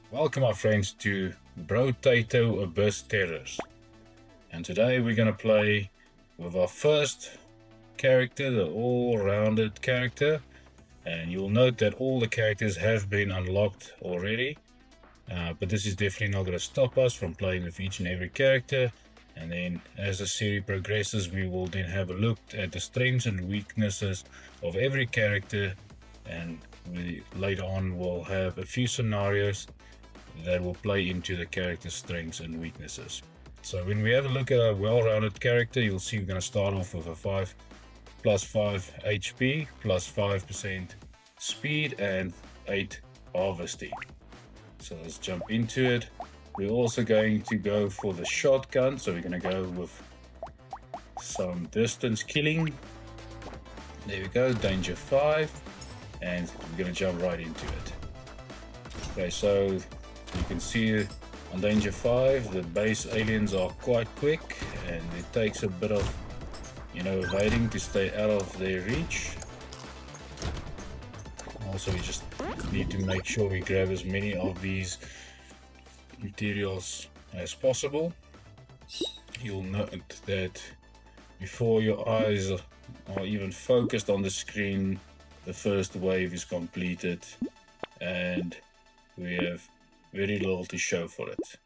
Welcome my friends to Brotato Abyss Terrors, and today we're gonna play with our first character, the all-rounded character. And you'll note that all the characters have been unlocked already, but this is definitely not going to stop us from playing with each and every character. And then as the series progresses, we will then have a look at the strengths and weaknesses of every character, and later on we'll have a few scenarios that will play into the character's strengths and weaknesses. So when we have a look at a well-rounded character, you'll see we're going to start off with a 5 plus 5 HP plus 5% speed and 8 harvesting. So let's jump into it. We're also going to go for the shotgun, so we're going to go with some distance killing. There we go, danger 5, and we're going to jump right into it. Okay, so you can see on danger 5 the base aliens are quite quick, and it takes a bit of evading to stay out of their reach. Also, we just need to make sure we grab as many of these materials as possible. You'll note that before your eyes are even focused on the screen, the first wave is completed and we have very little to show for it.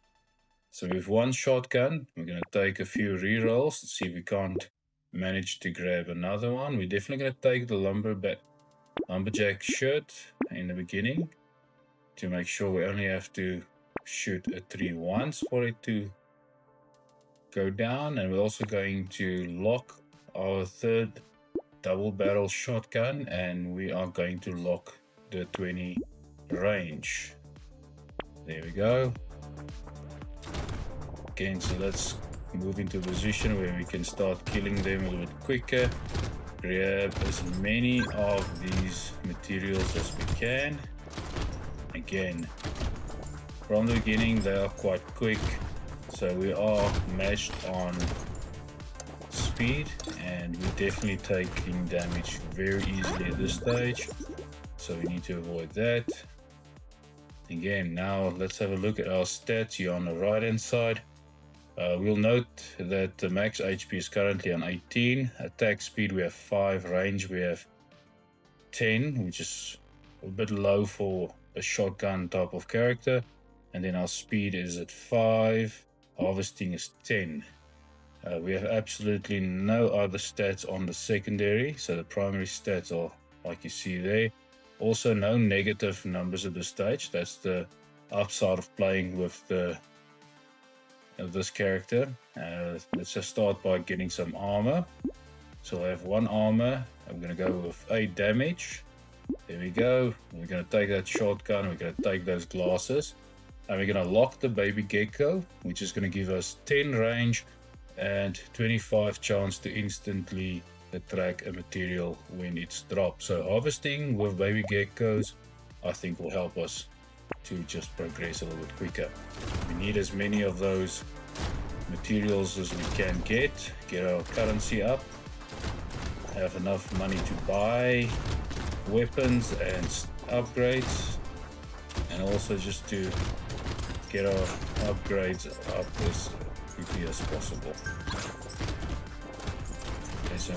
So with one shotgun, we're going to take a few rerolls to see if we can't manage to grab another one. We're definitely going to take the lumberjack shirt in the beginning to make sure we only have to shoot a 3 once for it to go down. And we're also going to lock our third double barrel shotgun, and we are going to lock the 20 range. There we go. Again, so let's move into a position where we can start killing them a little bit quicker. Grab as many of these materials as we can. Again, from the beginning they are quite quick, so we are matched on speed, and we're definitely taking damage very easily at this stage, so we need to avoid that. Again, now let's have a look at our stats here on the right hand side. We'll note that the max HP is currently on 18, attack speed we have 5, range we have 10, which is a bit low for a shotgun type of character, and then our speed is at 5, harvesting is 10. We have absolutely no other stats on the secondary, so the primary stats are like you see there. Also no negative numbers at this stage. That's the upside of playing with this character. Let's just start by getting some armor. So I have 1 armor. I'm going to go with 8 damage. There we go. We're going to take that shotgun. We're going to take those glasses. And we're going to lock the baby gecko, which is going to give us 10 range and 25 chance to instantly attract a material when it's dropped. So harvesting with baby geckos, I think, will help us to just progress a little bit quicker. We need as many of those materials as we can get our currency up, have enough money to buy weapons and upgrades, and also just to get our upgrades up as quickly as possible. Okay, so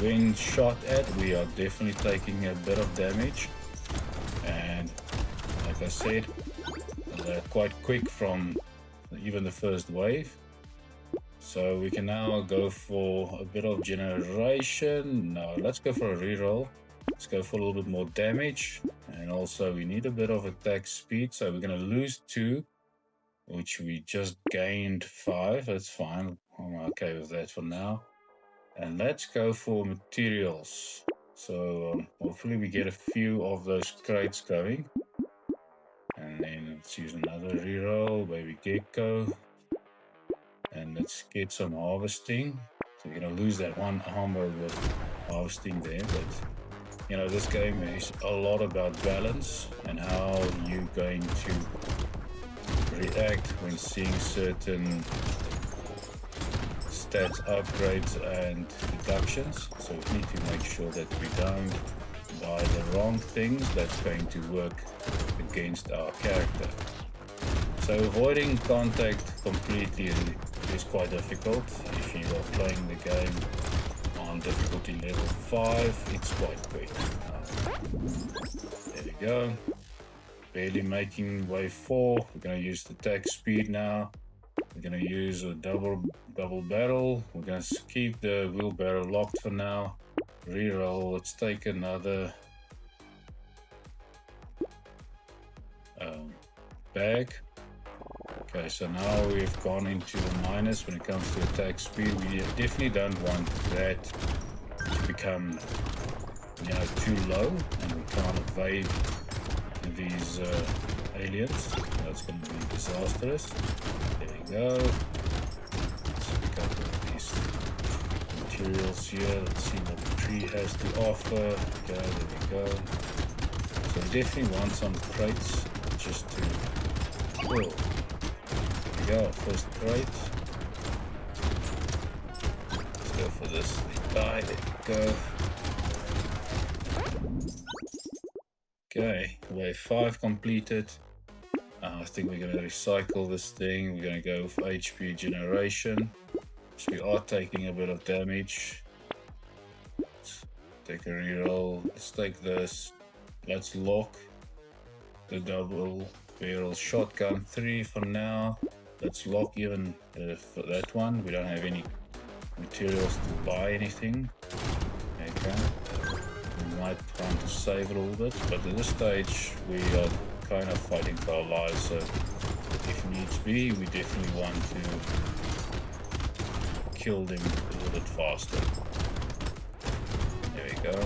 when shot at, we are definitely taking a bit of damage, and like I said, they're quite quick from even the first wave. So we can now go for a bit of generation. Now let's go for a reroll. Let's go for a little bit more damage, and also we need a bit of attack speed, so we're going to lose 2, which we just gained 5. That's fine, I'm okay with that for now. And let's go for materials. So hopefully we get a few of those crates going. And then let's use another reroll, baby gecko. And let's get some harvesting. So we're going to lose that 1 armor with harvesting there, but this game is a lot about balance and how you're going to react when seeing certain stats upgrades and reductions. So we need to make sure that we don't buy the wrong things that's going to work against our character. So avoiding contact completely is quite difficult. If you are playing the game on difficulty level 5, it's quite quick. There we go. Barely making wave 4. We're going to use the attack speed now. We're going to use a double barrel. We're going to keep the wheelbarrow locked for now. Reroll. Let's take another bag. Okay, so now we've gone into the minus when it comes to attack speed. We definitely don't want that to become, too low, and we can't evade these aliens. That's going to be disastrous. There we go. Let's pick up all these materials here. Let's see what the tree has to offer. Okay, there we go. So we definitely want some crates just to... Whoa. There we go, first crate. Let's go for this guy. There we go. Okay, wave 5 completed. I think we're going to recycle this thing. We're going to go for HP generation. So we are taking a bit of damage. Let's take a reroll. Let's take this. Let's lock the double barrel shotgun 3 for now. Let's lock even for that one. We don't have any materials to buy anything. Okay. We might want to save a little bit, but at this stage we are kind of fighting for our lives, so if needs be, we definitely want to kill them a little bit faster. There we go.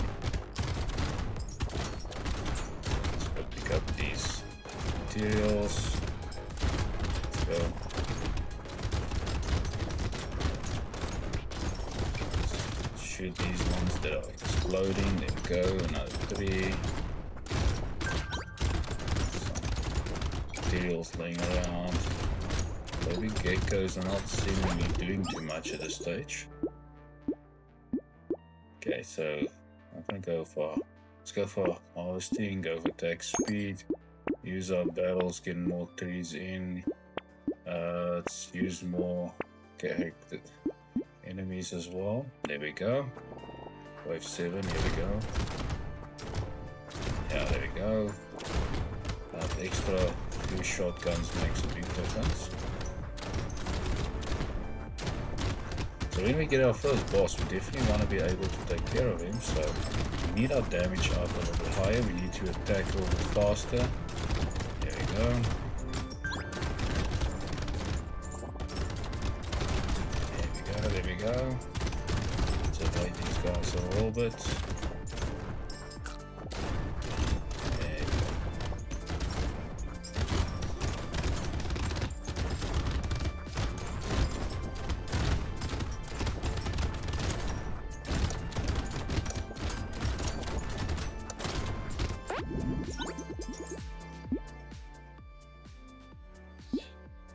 Let's go pick up these materials. Let's go. Shoot these ones that are exploding. There we go, another 3. Materials laying around. Maybe geckos are not seemingly doing too much at this stage. Okay, so I'm gonna go for, let's go for harvesting, go for attack speed, use our barrels, get more trees in. Let's use more character enemies as well. There we go. Wave 7, here we go. Yeah, there we go. That extra few shotguns makes a big difference. So when we get our first boss, we definitely want to be able to take care of him. So we need our damage up a little bit higher. We need to attack a little bit faster. There we go. There we go. Let's evade these guys a little bit. There we go.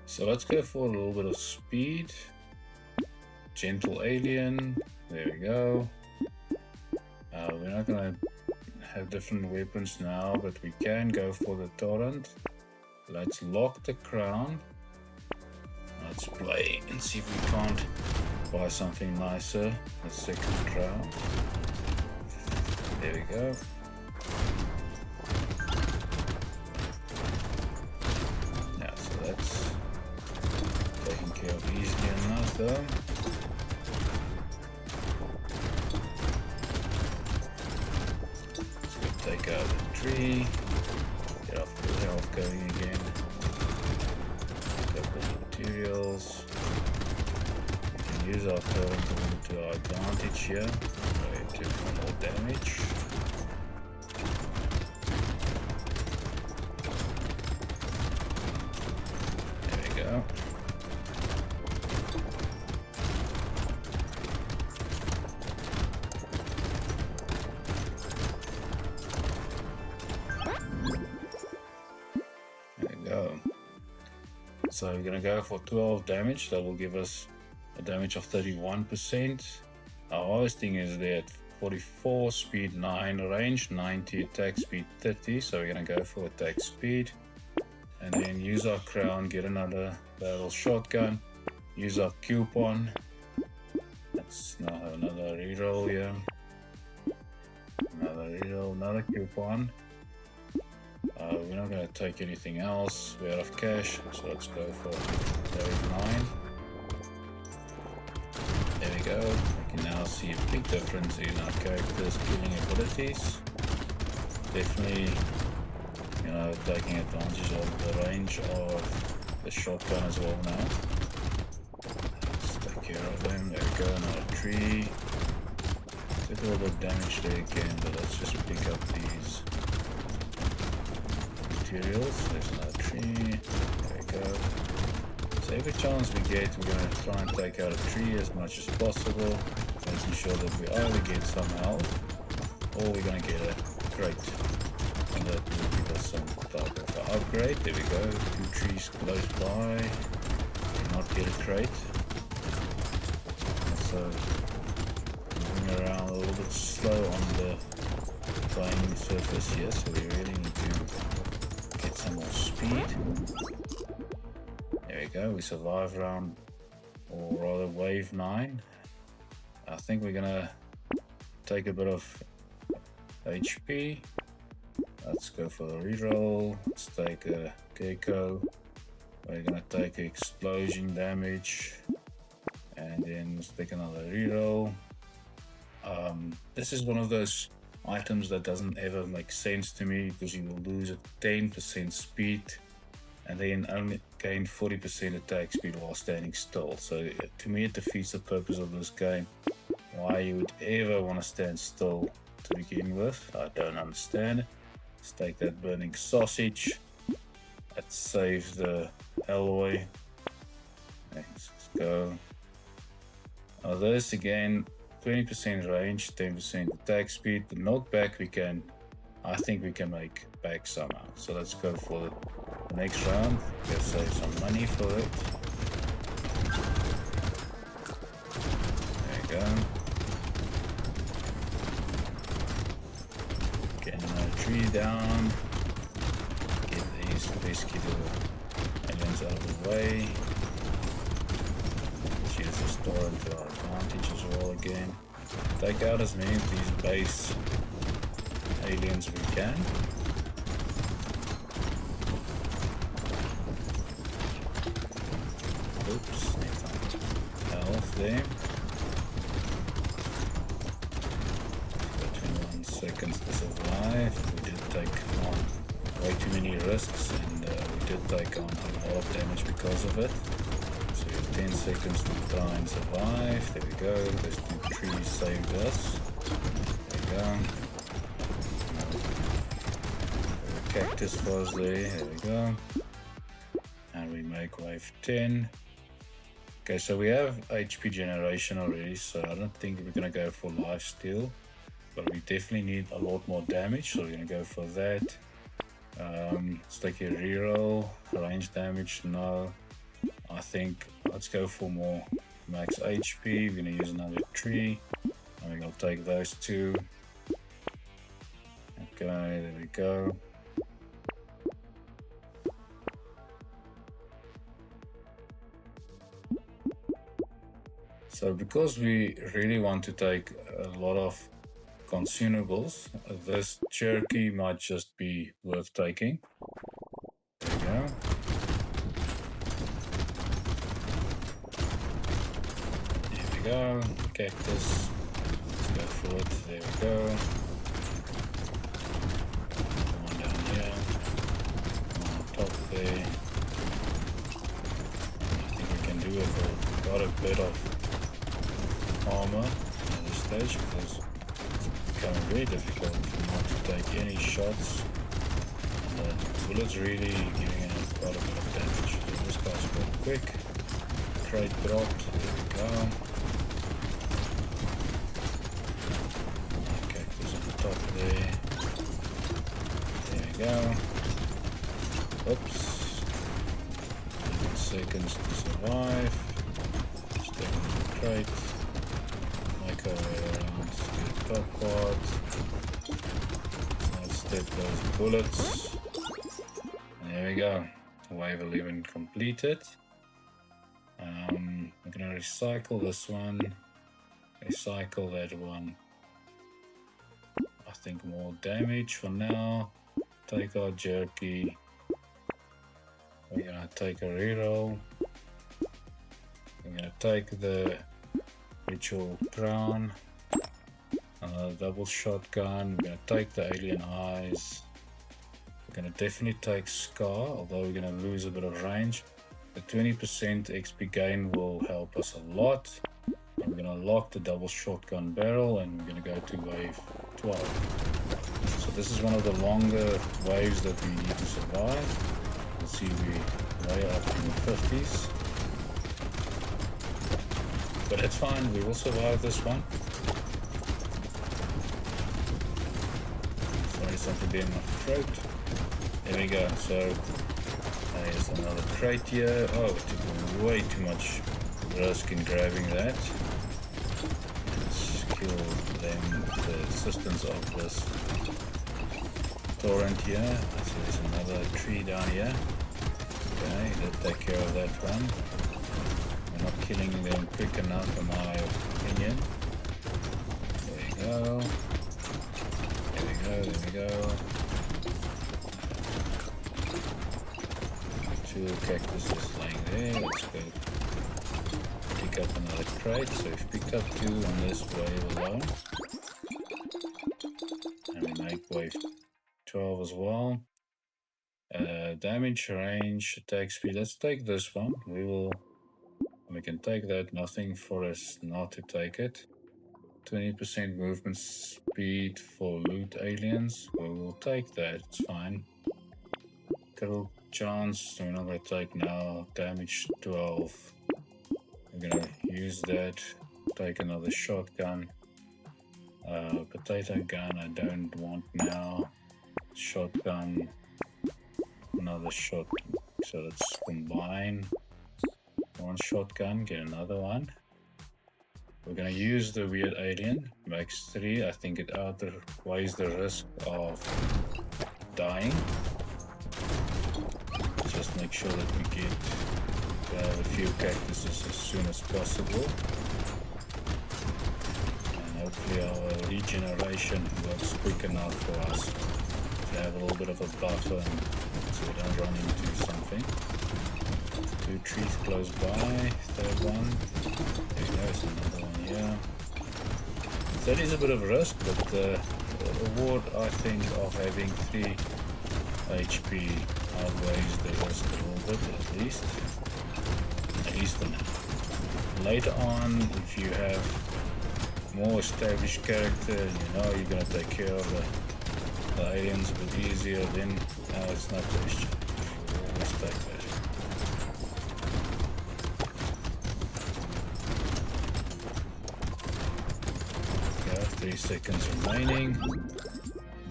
So let's go for a little bit of speed. Gentle alien. There we go. We're not gonna have different weapons now, but we can go for the torrent. Let's lock the crown. Let's play and see if we can't buy something nicer. The second crown. There we go. Yeah, so that's taken care of easily enough though. Take out the tree, get off the health going again, pick up the materials. We can use our current to our advantage here, so we take more damage. There we go. So we're going to go for 12 damage. That will give us a damage of 31%. Our harvesting is there at 44, speed 9, range 90, attack speed 30. So we're going to go for attack speed. and then use our crown, get another barrel shotgun, use our coupon. Let's now have another reroll here. Another reroll, another coupon. We're not going to take anything else. We're out of cash, so let's go for wave 9. There we go. We can now see a big difference in our characters' killing abilities. Definitely, you know, taking advantage of the range of the shotgun as well now. Let's take care of them. There we go, another tree. Took a little bit of damage there again, but let's just pick up these materials. There's another tree. There we go. So every chance we get, we're going to try and take out a tree as much as possible, making sure that we either get some health or we're going to get a crate, and that will give us some type of upgrade. There we go, 2 trees close by. Did not get a crate. So moving around a little bit slow on the playing surface here, so we really need to get some more speed. There we go, we survived round, or rather wave 9. I think we're gonna take a bit of HP. Let's go for the reroll. Let's take a gecko. We're gonna take explosion damage, and then let's take another reroll. This is one of those items that doesn't ever make sense to me, because you will lose a 10% speed and then only gain 40% attack speed while standing still. So to me it defeats the purpose of this game. Why you would ever want to stand still to begin with, I don't understand. Let's take that burning sausage. Let's save the alloy. Let's go. Now this again, 20% range, 10% attack speed. The knockback I think we can make back somehow. So let's go for the next round. Let's save some money for it. There we go. Getting another tree down. Get these pesky little aliens out of the way. Let's use the storm to our advantage as well again. Take out as many of these base aliens we can. Oops, need some health there. 21 seconds to survive. We did take on way too many risks, and we did take on a lot of damage because of it. So we have 10 seconds to try and survive. There we go. Those 2 trees saved us. There we go. The cactus was there. There we go. And we make wave 10. Okay, so we have HP generation already, so I don't think we're gonna go for lifesteal, but we definitely need a lot more damage, so we're gonna go for that. Let's take a reroll. Range damage, no. I think let's go for more max HP. We're gonna use another tree, and we're gonna take those 2. Okay, there we go. So because we really want to take a lot of consumables, this cherokee might just be worth taking. There we go. There we go. Cactus. Let's go for it. There we go. One down here. One on top there. I think we can do it, but we've got a bit of armor at this stage, because it's becoming very difficult not to take any shots. The bullets really giving us quite a bit of damage. So this guy's quite quick. Crate dropped. There we go. Okay, there's on the top there. There we go. Oops. 11 seconds to survive. Just taking the crate. Make our way around to the top part. Let's take those bullets. And there we go. wave 11 completed. I'm gonna recycle this one, recycle that one. I think more damage for now. Take our jerky. We're gonna take a reroll. We're gonna take the ritual crown, double shotgun. We're gonna take the alien eyes. We're gonna definitely take Scar, although we're gonna lose a bit of range. The 20% XP gain will help us a lot. And we're gonna lock the double shotgun barrel, and we're gonna go to wave 12. So this is one of the longer waves that we need to survive. You'll see we're way up in the 50s. But it's fine, we will survive this one. Sorry, something there in my throat. There we go, so there's another crate here. Oh, we took way too much risk in grabbing that. Let's kill them, the assistance of this torrent here. So there's another tree down here. Okay, let's take care of that one. We're not killing them quick enough in my opinion. There we go. There we go, there we go. Two cactuses lying there. Let's go pick up another crate. So we've picked up 2 on this wave alone. And we make wave 12 as well. Damage, range, attack speed. Let's take this one. We can take that. Nothing for us not to take it. 20% movement speed for loot aliens. We will take that. It's fine. Critical chance. We're not going to take now. Damage 12. We're going to use that. Take another shotgun. Potato gun I don't want now. Shotgun. Another shot. So let's combine. One shotgun, get another one. We're gonna use the weird alien, max 3. I think it outweighs the risk of dying. Just make sure that we get a few cactuses as soon as possible. And hopefully our regeneration works quick enough for us to have a little bit of a buffer so we don't run into something. 2 trees close by, 3rd one. There goes another one here. That is a bit of a risk, but the reward I think of having 3 HP outweighs the risk a little bit, at least for now. Later on, if you have more established character, you know you're gonna take care of the aliens a bit easier, then it's not the issue. You always take that. 3 seconds remaining.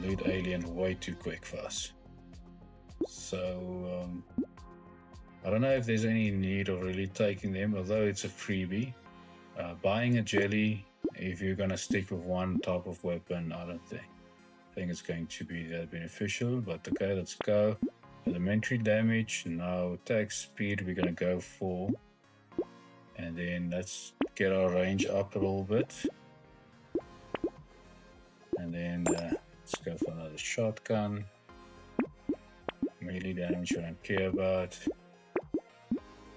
Loot alien way too quick for us. So I don't know if there's any need of really taking them, although it's a freebie. Buying a jelly, if you're gonna stick with one type of weapon, I don't think it's going to be that beneficial. But okay, let's go. Elementary damage, now attack speed we're gonna go for, and then let's get our range up a little bit. And then let's go for another shotgun. Melee damage we don't care about.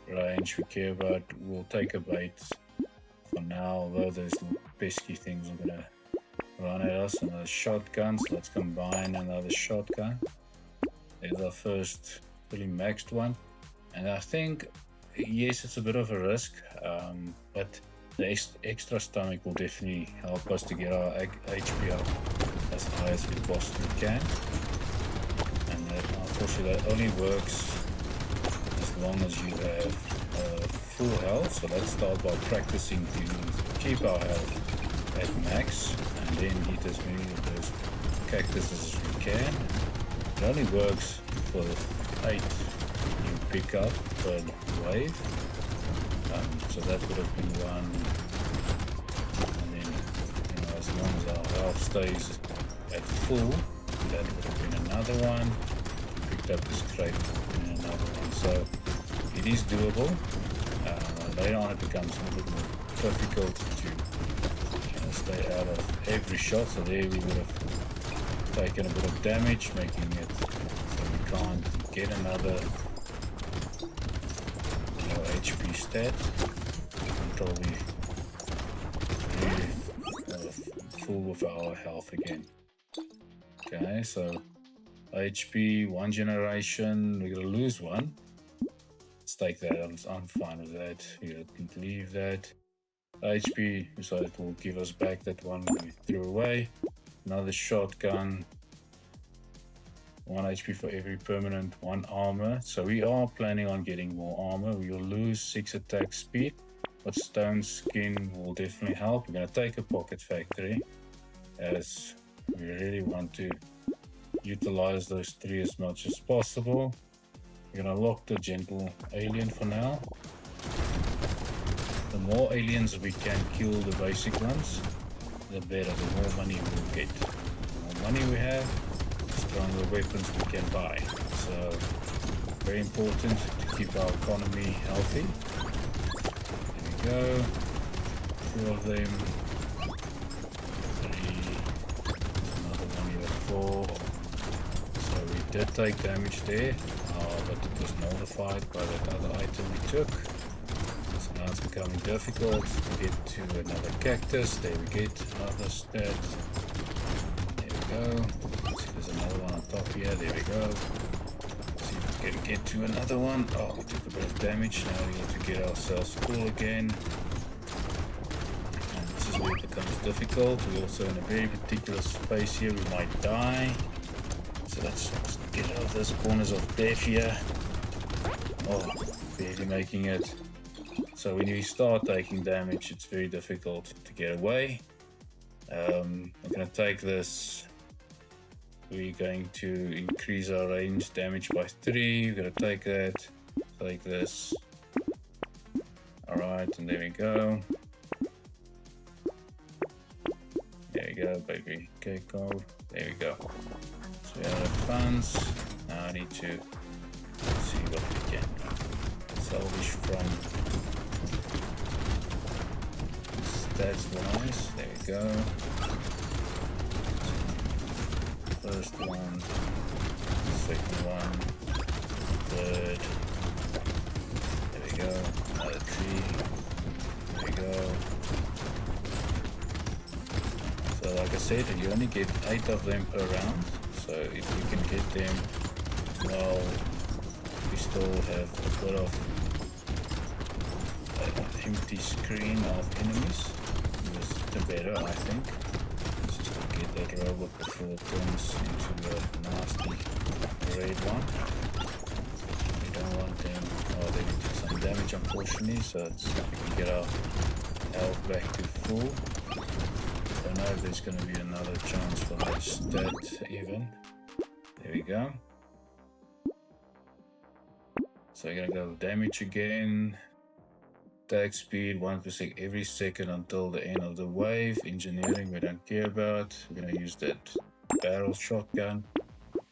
Range we care about. We'll take a bait for now, although those pesky things are gonna run at us. Another shotgun, so let's combine another shotgun. There's our first fully maxed one. And I think, yes, it's a bit of a risk, but the extra stomach will definitely help us to get our HP up as high as we possibly can. And that, unfortunately, that only works as long as you have full health. So let's start by practicing to keep our health at max, and then hit as many of those cactuses as we can. It only works for 8 you pick up per wave. So that would have been one, and then as long as our health stays at full, that would have been another one. Pick picked up this crate and another one. So it is doable. Later on it becomes a little bit more difficult to stay out of every shot. So there we would have taken a bit of damage, making it so we can't get another HP stat until we really full with our health again. Okay, so HP, 1 generation, we're gonna lose one. Let's take that, I'm fine with that. You can leave that. HP, so it will give us back that one we threw away. Another shotgun. 1 HP for every permanent, 1 armor. So we are planning on getting more armor. We will lose 6 attack speed, but stone skin will definitely help. We're gonna take a pocket factory, as we really want to utilize those 3 as much as possible. We're gonna lock the gentle alien for now. The more aliens we can kill the basic ones, the better, the more money we'll get. The more money we have, the stronger weapons we can buy. So very important to keep our economy healthy. There we go. 2 of them. 3. Another one here, 4. So we did take damage there, but it was nullified by that other item we took. So now it's becoming difficult to get to another cactus. There we get another stat. There we go. See, there's another one on top here. There we go. See if we can get to another one. Oh, we took a bit of damage. Now we need to get ourselves full again. And this is where it becomes difficult. We're also in a very particular space here. We might die. So let's get out of those corners of death here. Oh, barely making it. So when you start taking damage, it's very difficult to get away. I'm going to take this. We're going to increase our range damage by 3. We're going to take that. Take this. Alright, and there we go. There we go, baby. Okay, gold. There we go. So we have funds. Now I need to see what we can salvage from stats wise. There we go. First one, second one, third. There we go. Another 3. There we go. So like I said, you only get 8 of them per round. So if we can get them while we still have a bit of an empty screen of enemies, the better, I think. Let's just get that robot before it turns into a nasty red one. We don't want them. Oh, they did some damage unfortunately, so let's see if we can get our health back to full. I don't know if there's going to be another chance for that stat even. There we go. So we're going to go damage again. Attack speed 1% every second until the end of the wave. Engineering we don't care about. We're going to use that barrel shotgun.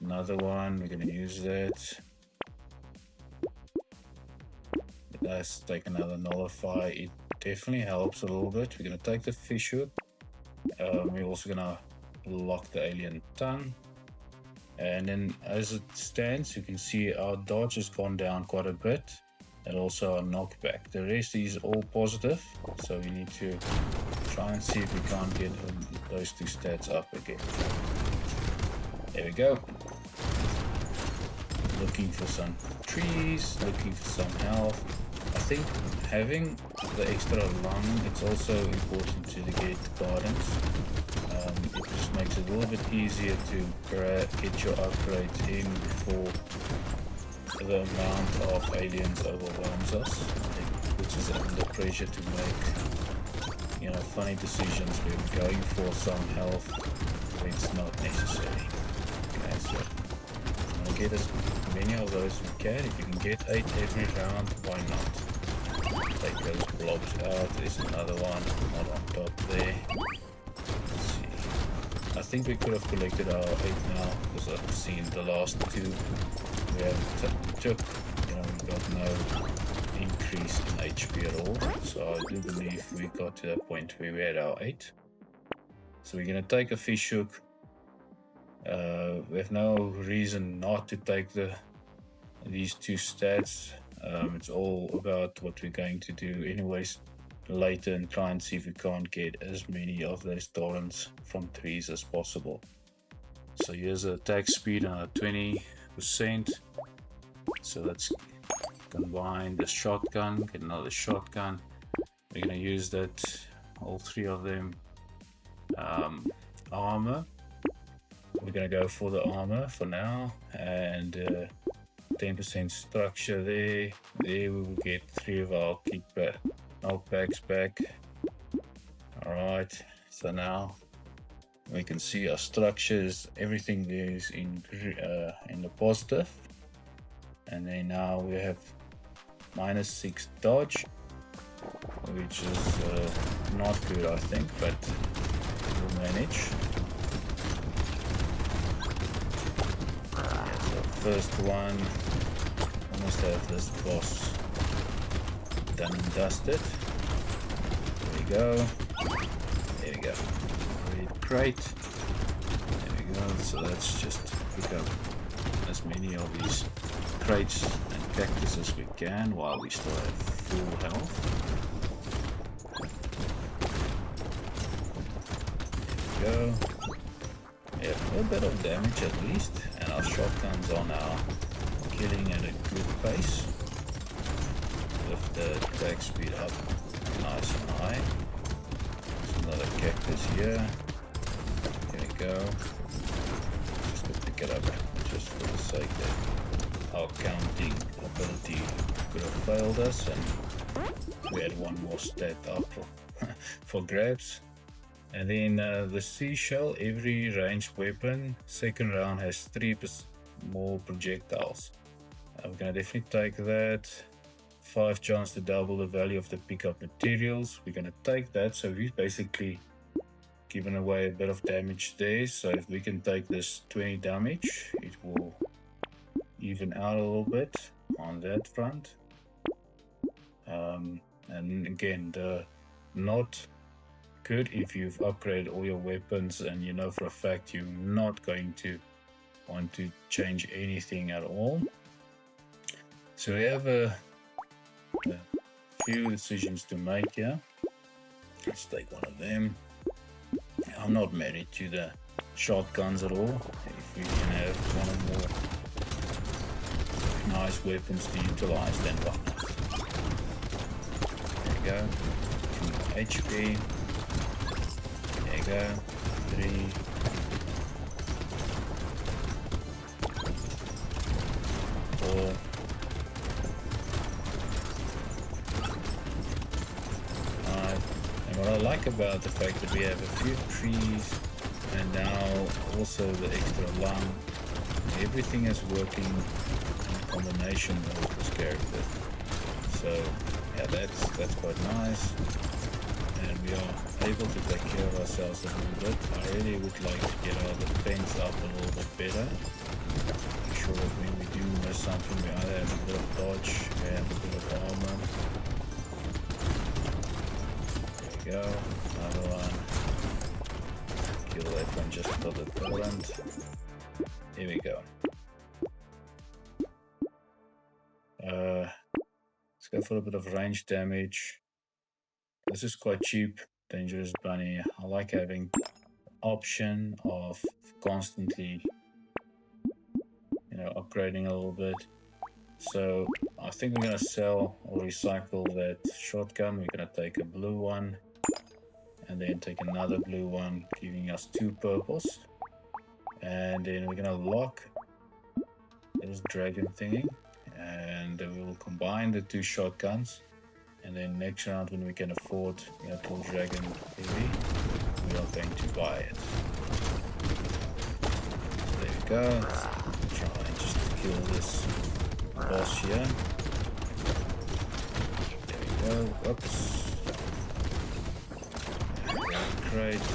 Another one, we're going to use that. Let's take another nullify. It definitely helps a little bit. We're going to take the fish hook. We're also going to lock the alien tongue. And then as it stands, you can see our dodge has gone down quite a bit. And also our knockback. The rest is all positive, so we need to try and see if we can't get those 2 stats up again. There we go. Looking for some trees, looking for some health. I think having the extra lung, it's also important to get gardens. It just makes it a little bit easier to get your upgrades in before the amount of aliens overwhelms us. It puts us under pressure to make, funny decisions. We're going for some health when it's not necessary. Okay, so I'm gonna get as many of those as we can. If you can get 8 every round, why not? Take those blobs out. There's another one, not on top there. Let's see. I think we could have collected our 8 now because I've seen the last 2 we have took, you know, we got no increase in HP at all. So I do believe we got to that point where we had our 8. So we're gonna take a fish hook. We have no reason not to take these 2 stats. It's all about what we're going to do anyways later, and try and see if we can't get as many of those torrents from 3s as possible. So here's the attack speed on 20%. So let's combine the shotgun, get another shotgun. We're going to use that, all 3 of them. Armor, we're going to go for the armor for now, and 10% structure there. There we will get 3 of our kickback knockbacks back. Alright, so now we can see our structures, everything there is in the positive. And then now we have -6 dodge, which is not good, I think, but we'll manage. Yeah, so first one, almost have this boss done and dusted. There we go. There we go. Great. There we go. So let's just pick up as many of these crates and cactus as we can while we still have full health. There we go. Yeah, a bit of damage at least, and our shotguns are now killing at a good pace. With the attack speed up nice and high. There's another cactus here. Here we go. Just to pick it up just for the sake that our counting ability could have failed us, and we had one more stat up for grabs. And then the seashell, every ranged weapon, second round has 3 more projectiles. I'm gonna definitely take that. 5 chance to double the value of the pickup materials. We're gonna take that, so we've basically given away a bit of damage there. So if we can take this 20 damage, it will even out a little bit on that front. And again, the not good if you've upgraded all your weapons and you know for a fact you're not going to want to change anything at all. So we have a few decisions to make here. Let's take one of them. I'm not married to the shotguns at all. If we can have one or more nice weapons to utilize, then why not? There we go. HP. There you go. 3. 4. And what I like about the fact that we have a few trees and now also the extra lung, everything is working in combination with this character. So yeah, that's quite nice, and we are able to take care of ourselves a little bit. I really would like to get our defense up a little bit better. Make sure that when we do miss something, we either have a bit of dodge and a bit of armor. Go, another one. Kill that one just for the torrent. Here we go. Let's go for a bit of range damage. This is quite cheap. Dangerous bunny. I like having the option of constantly, you know, upgrading a little bit. So I think we're gonna sell or recycle that shotgun. We're gonna take a blue one and then take another blue one, giving us 2 purples. And then we're gonna lock this dragon thingy, and we will combine the 2 shotguns. And then next round, when we can afford, you know, full dragon heavy, we are going to buy it. So there we go. Let's try and just kill this boss here. There we go. Oops. Crate.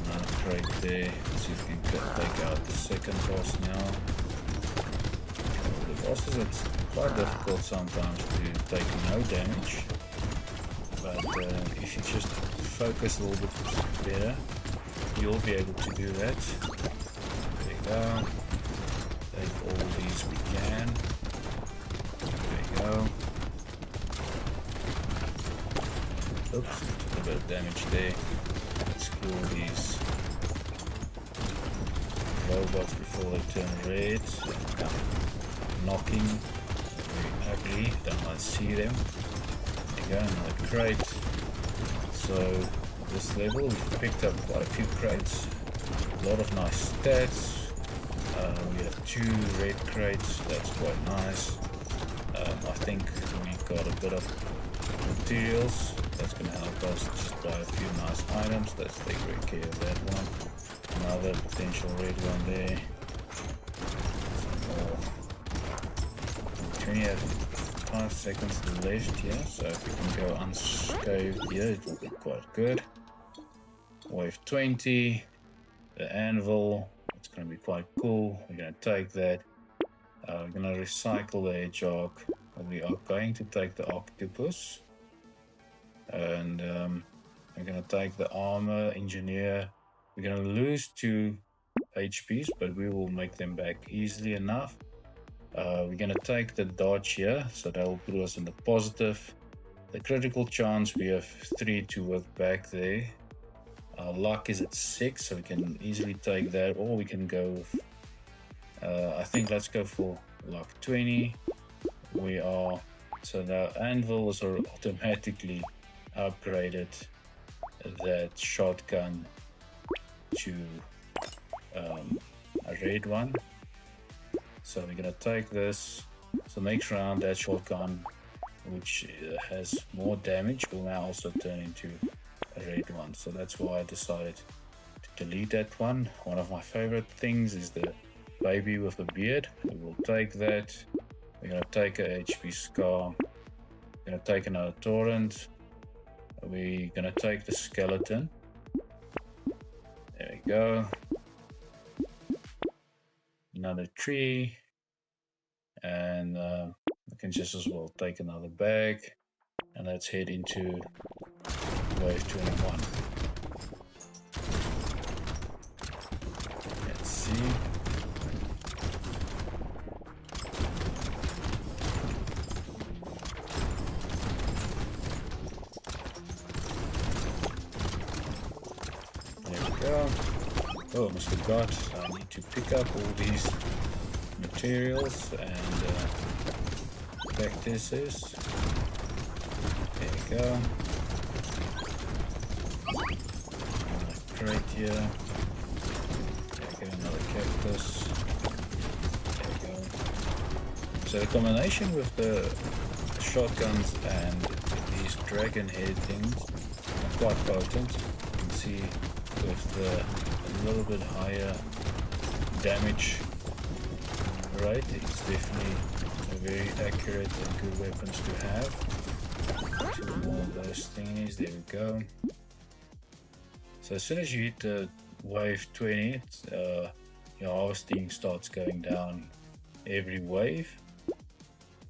Another crate there. Let's see if we can take out the second boss now. bosses, it's quite difficult sometimes to take no damage. But if you just focus a little bit better, you'll be able to do that. There you go. Take all these we can. There you go. Oops, took a bit of damage there. Let's kill these robots before they turn red. Knocking. Very ugly. Don't want to see them. There you go, another crate. So this level we've picked up quite a few crates. A lot of nice stats. We have 2 red crates. That's quite nice. I think we got a bit of materials. That's going to help us just buy a few nice items. Let's take great care of that one. Another potential red one there. Some more. We only have 5 seconds left here, so if we can go unscathed here, it will be quite good. Wave 20. The anvil. It's going to be quite cool. We're going to take that. We're going to recycle the hedgehog. We are going to take the octopus. And we're going to take the armor engineer. We're going to lose 2 HPs, but we will make them back easily enough. We're going to take the dodge here, so that will put us in the positive. The critical chance, we have 3 to work back there. Our luck is at 6, so we can easily take that, or we can go, I think let's go for luck 20. So the anvil is automatically upgraded that shotgun to a red one. So we're gonna take this. So next round that shotgun, which has more damage, will now also turn into a red one. So that's why I decided to delete that one. One of my favorite things is the baby with the beard. We will take that. We're gonna take a HP scar. We're gonna take another torrent. We're gonna take the skeleton. There we go. Another tree. And we can just as well take another bag. And let's head into wave 21. Let's see. Oh, almost forgot. I need to pick up all these materials and cactuses. There you go. Another crate here. There you go, another cactus. There you go. So the combination with the shotguns and these dragon head things are quite potent. You can see with a little bit higher damage rate, it's definitely a very accurate and good weapons to have. 2 more of those thingies, there we go. So as soon as you hit the wave 20, your harvesting starts going down every wave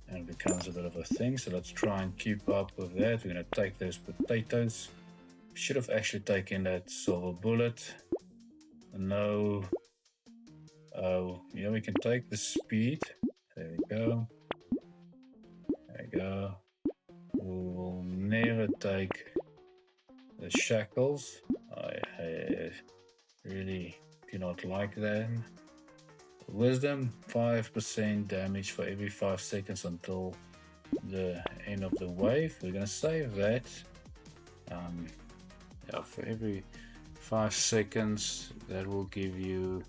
and it becomes a bit of a thing. So let's try and keep up with that. We're going to take those potatoes. Should have actually taken that silver bullet. No. Yeah, we can take the speed. There we go. There we go. We will never take the shackles. I really do not like them. Wisdom, 5% damage for every 5 seconds until the end of the wave. We're gonna save that. Yeah, for every 5 seconds, that will give you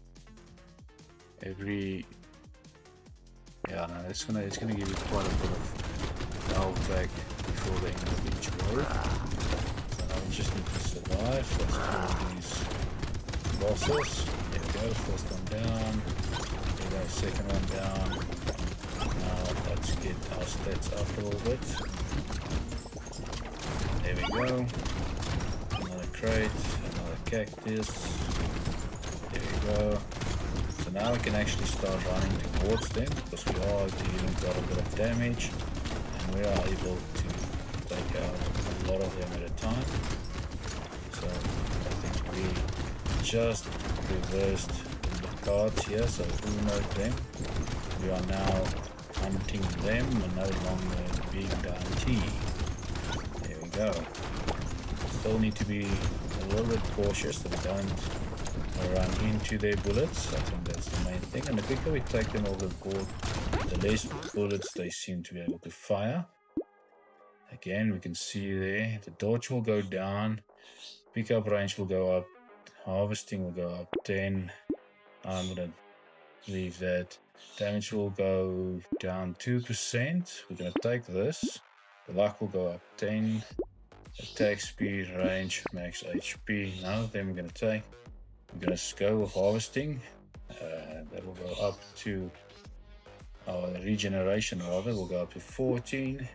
every. Yeah, no, it's gonna give you quite a bit of health back before the end of each wave. So now we just need to survive. Let's kill these bosses. There we go, first one down. There we go, second one down. Now let's get our stats up a little bit. There we go. Another crate, another cactus. There we go. So now we can actually start running towards them because we are dealing quite a bit of damage and we are able to take out a lot of them at a time. So I think we just reversed the cards here, so Uno'd them. We are now hunting them and no longer being down T. There we go. Still need to be a little bit cautious that we don't run into their bullets. I think that's the main thing. And the quicker we take them off the board, the less bullets they seem to be able to fire. Again, we can see there, the dodge will go down, pickup range will go up, harvesting will go up 10. I'm going to leave that. Damage will go down 2%. We're going to take this. The luck will go up 10. Attack speed, range, max HP. None of them we're going to take. We're going to go with harvesting. That will go up to our regeneration, rather, will go up to 14.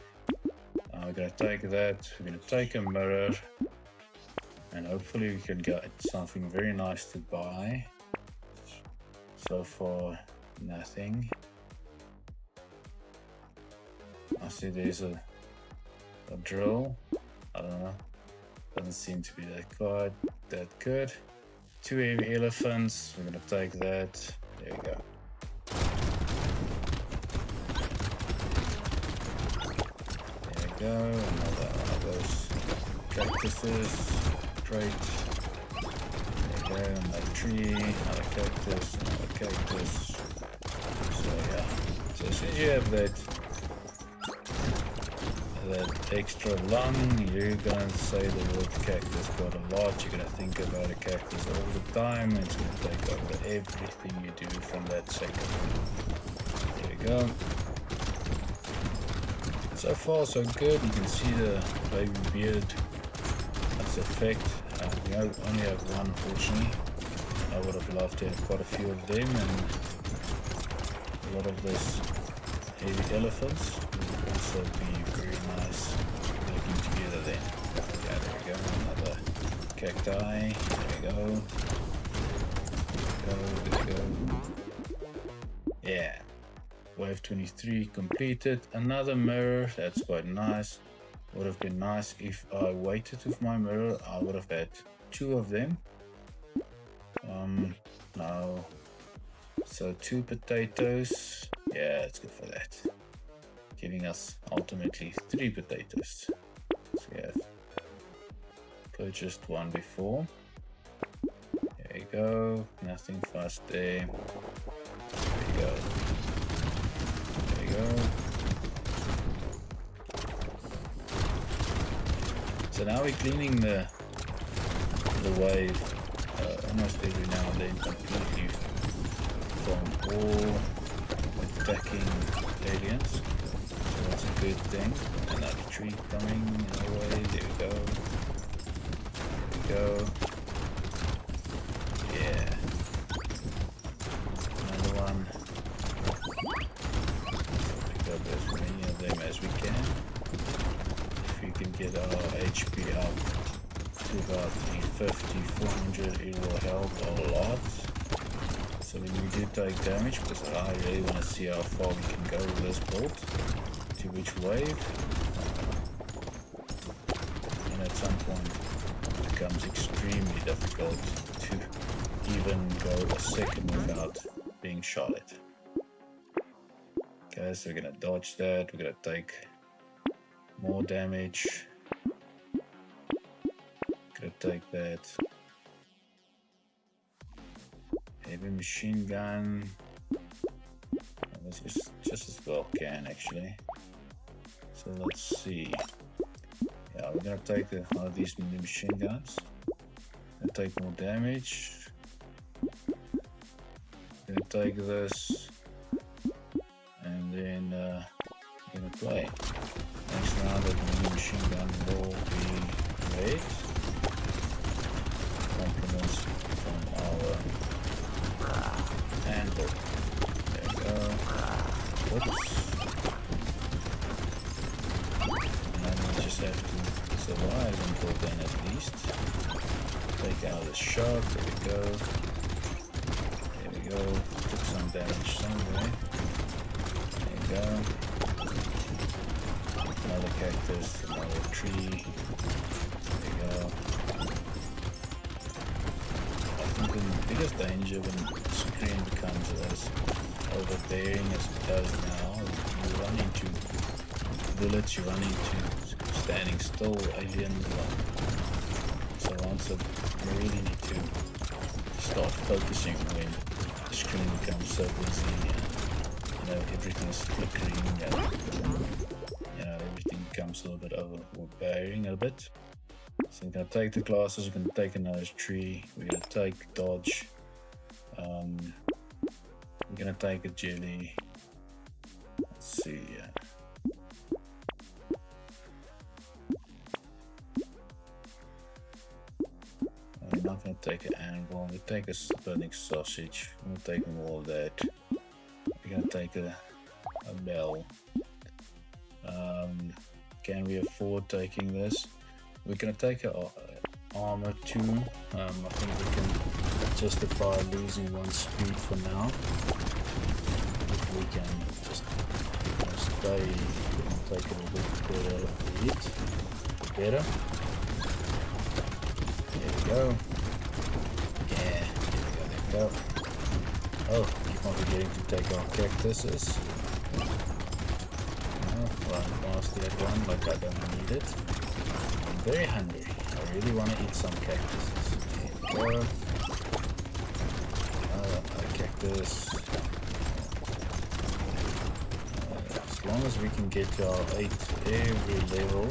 We're going to take that. We're going to take a mirror. And hopefully we can get something very nice to buy. So far, nothing. I see there's a drill. I don't know. Doesn't seem to be that good. 2 heavy elephants. We're gonna take that. There we go. There we go. Another one of those cactuses. Traits. There we go. Another tree. Another cactus. Another cactus. So yeah. So as soon as you have that extra lung, you're gonna say the word cactus quite a lot. You're gonna think about a cactus all the time, and it's gonna take over everything you do from that second. There we go. So far so good. You can see the baby beard as effect. We only have one, unfortunately. I would have loved to have quite a few of them, and a lot of this heavy elephants would also be very nice looking together then. Yeah, there we go. Another cacti. There we go. There we go. Yeah. Wave 23 completed. Another mirror. That's quite nice. Would have been nice if I waited with my mirror. I would have had 2 of them. No. So 2 potatoes. Yeah, it's good for that. Giving us ultimately 3 potatoes. So we have purchased 1 before. There you go. Nothing fast there. There you go. There you go. So now we're cleaning the wave almost every now and then completely from all attacking aliens. So that's a good thing. Another tree coming our way. There we go. There we go. Yeah. Another one. Pick up as many of them as we can. If we can get our HP up to about 350, 400, it will help a lot. So when we do take damage, because I really want to see how far we can go with this build, to which wave, and at some point it becomes extremely difficult to even go a second without being shot at. Okay, so we're gonna dodge that, we're gonna take more damage, gonna take that. Heavy machine gun. This is just as well can actually. So let's see. Yeah, we're gonna take one of these machine guns. Gonna take more damage. Gonna take this, and then gonna play. Next round, the machine gun will be great. Compliments from our handle. There we go. Whoops. And then we just have to survive until then at least. Take out the shark. There we go. There we go. Took some damage somewhere. There you go. Another cactus, another tree. There you go. I think the biggest danger when the screen becomes as overbearing as it does now, you run into bullets, you run into standing still aliens. So once I really need to start focusing when the screen becomes so busy and everything is flickering and everything becomes a little bit overbearing a bit. So I'm gonna take the glasses, we're gonna take another tree, we're gonna take dodge, we're gonna take a jelly. Let's see. I'm not gonna take an anvil, we'll take a burning sausage, we'll take more of that. We're gonna take a bell. Can we afford taking this? We're gonna take a armor too. I think we can justify losing one speed for now. If we can just stay and take a little bit better hit. Better. There we go. Yeah, there we go. Oh, keep on forgetting to take our cactuses. Run past that one like I don't need it. I'm very hungry. I really want to eat some cactuses. There we go. A cactus. As long as we can get to our 8 every level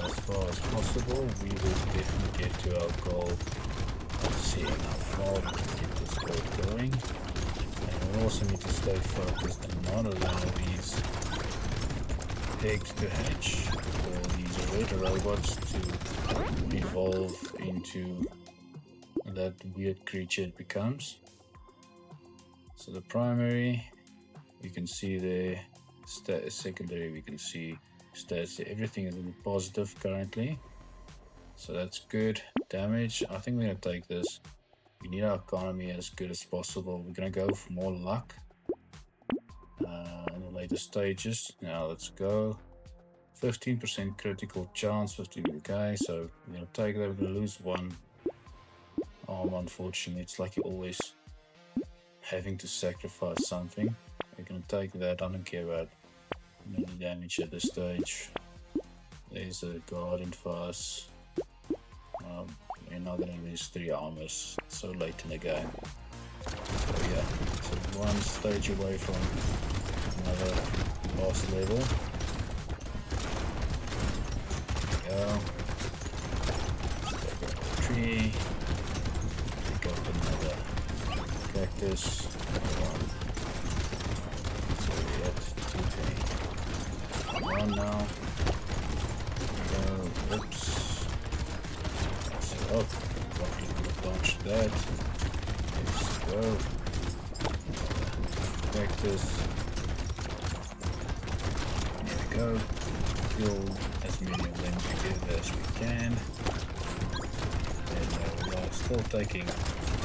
as far as possible, we will definitely get to our goal of seeing how far we can get this boat going. And we also need to stay focused and not allow these eggs to hatch or these red robots to evolve into that weird creature it becomes. So the primary, you can see there, secondary, we can see stats, everything is in the positive currently, so that's good. Damage, I think we're gonna take this. We need our economy as good as possible. We're gonna go for more luck in the later stages. Now let's go. 15% critical chance, 15. Okay, so we're gonna take that. We're gonna lose one arm, unfortunately. It's like you're always having to sacrifice something. We're gonna take that. I don't care about any damage at this stage. There's a guardian for us. We're not gonna lose 3 armors so late in the game. So yeah, so one stage away from another boss level. There we go. Let's take out the tree. Pick up another cactus. So we're at 2 One now. Go. Oops. Oh, what did we dodge that? Let's go. Cactus. There we go. Kill as many of them together as we can. And we are still taking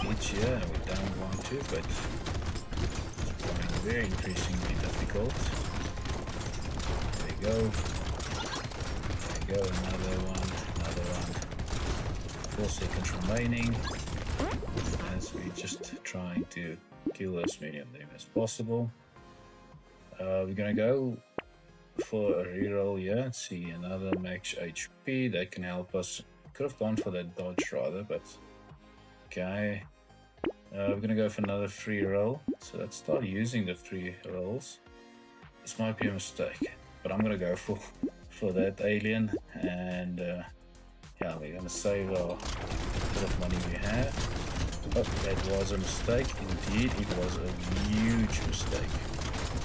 hits here, and we don't want to, but it's becoming very increasingly difficult. There we go. There we go, another one, another one. 4 seconds remaining as we're just trying to kill as many of them as possible. We're gonna go for a reroll here. Let's see, another max HP that can help us. Could have gone for that dodge rather, but okay. We're gonna go for another free roll. So let's start using the free rolls. This might be a mistake, but I'm gonna go for that alien, and yeah, we're gonna save our bit of money we have. Oh, that was a mistake. Indeed, it was a huge mistake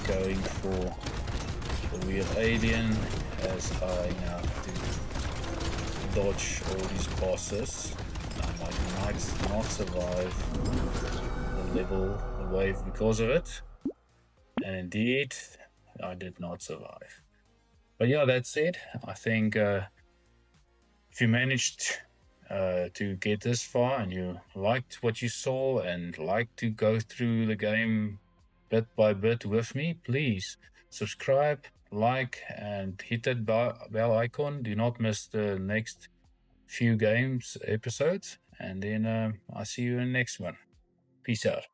going for the weird alien, as I now have to dodge all these bosses. I might not survive the level, the wave because of it. And indeed, I did not survive. But yeah, that's it. I think if you managed to get this far and you liked what you saw and like to go through the game bit by bit with me, please subscribe, like, and hit that bell icon. Do not miss the next few games episodes. And then I'll see you in the next one. Peace out.